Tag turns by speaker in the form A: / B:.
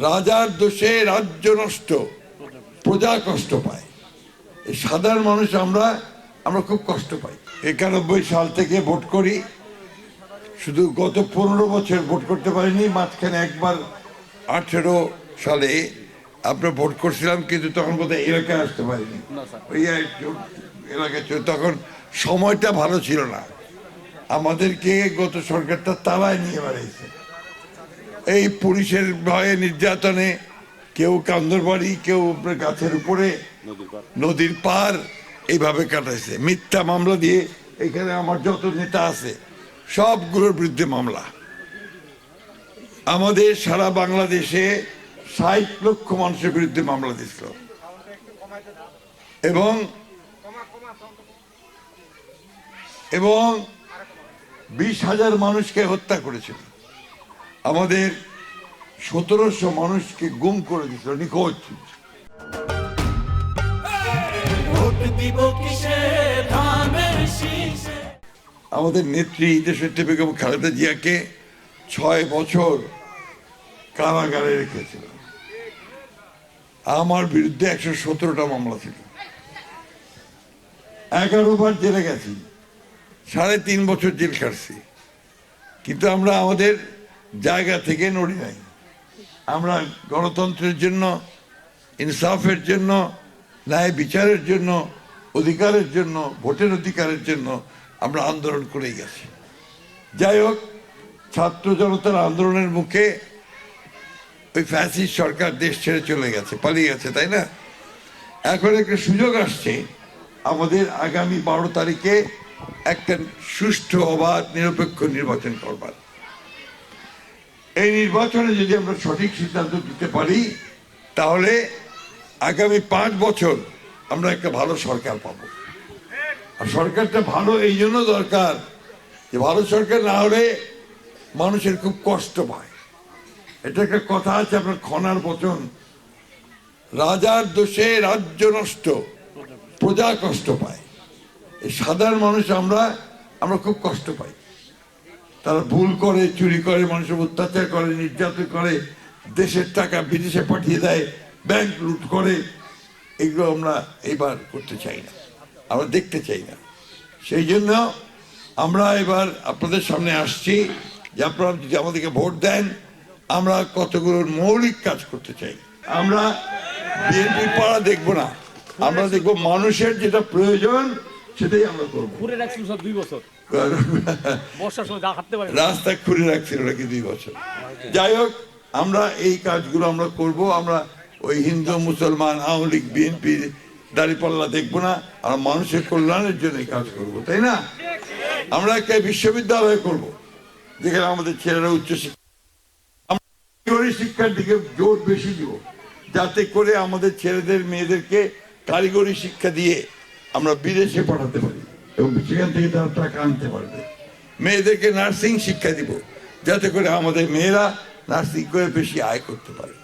A: রাজার দোষে রাজ্য নষ্ট, প্রজা কষ্ট পায়। এই সাধারণ মানুষ আমরা খুব কষ্ট পাই। 91 সাল থেকে ভোট করি, শুধু গত 15 বছর ভোট করতে পারিনি। মাঝখানে একবার 18 সালে আমরা ভোট করছিলাম, কিন্তু তখন বোধহয় এলাকায় আসতে পারিনি। ওই এলাকায় তখন সময়টা ভালো ছিল না। আমাদেরকে গত সরকারটা তালায় নিয়ে বেড়াইছে। এই পুলিশের ভয়ে, নির্যাতনে, কেউ কান্দরবাড়ি, কেউ গাছের উপরে, নদীর পার, এইভাবে কাটাইছে। মিথ্যা মামলা দিয়ে এখানে আমার যত নেতা আছে সবগুলোর বিরুদ্ধে মামলা। আমাদের সারা বাংলাদেশে 60 লক্ষ মানুষের বিরুদ্ধে মামলা দিছিল এবং 20,000 মানুষকে হত্যা করেছিল। আমাদের 1700 মানুষকে গুম করে দিয়েছিল, নিখোঁজ। আমাদের নেত্রী দেশনেত্রী বেগম খালেদা জিয়াকে 6 বছর কারাগারে রেখেছিল। আমার বিরুদ্ধে 117টা মামলা ছিল। 11 বার জেলে গেছি, 3.5 বছর জেল কাটছি, কিন্তু আমরা আমাদের জায়গা থেকে নড়ি নাই। আমরা গণতন্ত্রের জন্য, ইনসাফের জন্য, ন্যায় বিচারের জন্য, অধিকারের জন্য, ভোটের অধিকারের জন্য আমরা আন্দোলন করেই গেছি। যাই হোক, ছাত্র জনতার আন্দোলনের মুখে ওই ফ্যাসিস্ট সরকার দেশ ছেড়ে চলে গেছে, পালিয়ে গেছে, তাই না? এখন একটা সুযোগ আসছে আমাদের আগামী 12 তারিখে একটা সুষ্ঠু, অবাধ, নিরপেক্ষ নির্বাচন করবার। এই নির্বাচনে যদি আমরা সঠিক সিদ্ধান্ত দিতে পারি, তাহলে আগামী 5 বছর আমরা একটা ভালো সরকার পাবো। আর সরকারটা ভালো এই জন্য দরকার যে ভালো সরকার না হলে মানুষের খুব কষ্ট পায়। এটা একটা কথা আছে আপনার, খনার বচন, রাজার দোষে রাজ্য নষ্ট, প্রজা কষ্ট পায়। এই সাধারণ মানুষ আমরা খুব কষ্ট পাই। তারা ভুল করে, চুরি করে, মানুষের অত্যাচার করে, নির্যাতন করে, দেশের টাকা বিদেশে পাঠিয়ে দেয়, ব্যাংক লুট করে। এগুলো আমরা এবার করতে চাই না, আমরা দেখতে চাই না। সেই জন্য আমরা এবার আপনাদের সামনে আসছি যে আপনারা যদি আমাদেরকে ভোট দেন, আমরা কতগুলো মৌলিক কাজ করতে চাই। আমরা বিএনপি পাড়া দেখবো না, আমরা দেখবো মানুষের যেটা প্রয়োজন সেটাই আমরা করবো। রাস্তা খুঁড়ে রাখছিল নাকি 2 বছর। যাই হোক, আমরা এই কাজগুলো আমরা করব। আমরা ওই হিন্দু, মুসলমান, আওয়ামী লীগ, বিএনপি, দাঁড়িপাল্লা দেখবো না। আমরা মানুষের কল্যাণের জন্য কাজ করব, তাই না? আমরা একটা বিশ্ববিদ্যালয় করব যেখানে আমাদের ছেলেরা উচ্চশিক্ষা, শিক্ষার দিকে জোর বেশি দিব, যাতে করে আমাদের ছেলেদের, মেয়েদেরকে কারিগরি শিক্ষা দিয়ে আমরা বিদেশে পাঠাতে পারি এবং সেখান থেকে তারা টাকা আনতে পারবে। মেয়েদেরকে নার্সিং শিক্ষা দিব, যাতে করে আমাদের মেয়েরা নার্সিং করে বেশি আয় করতে পারে।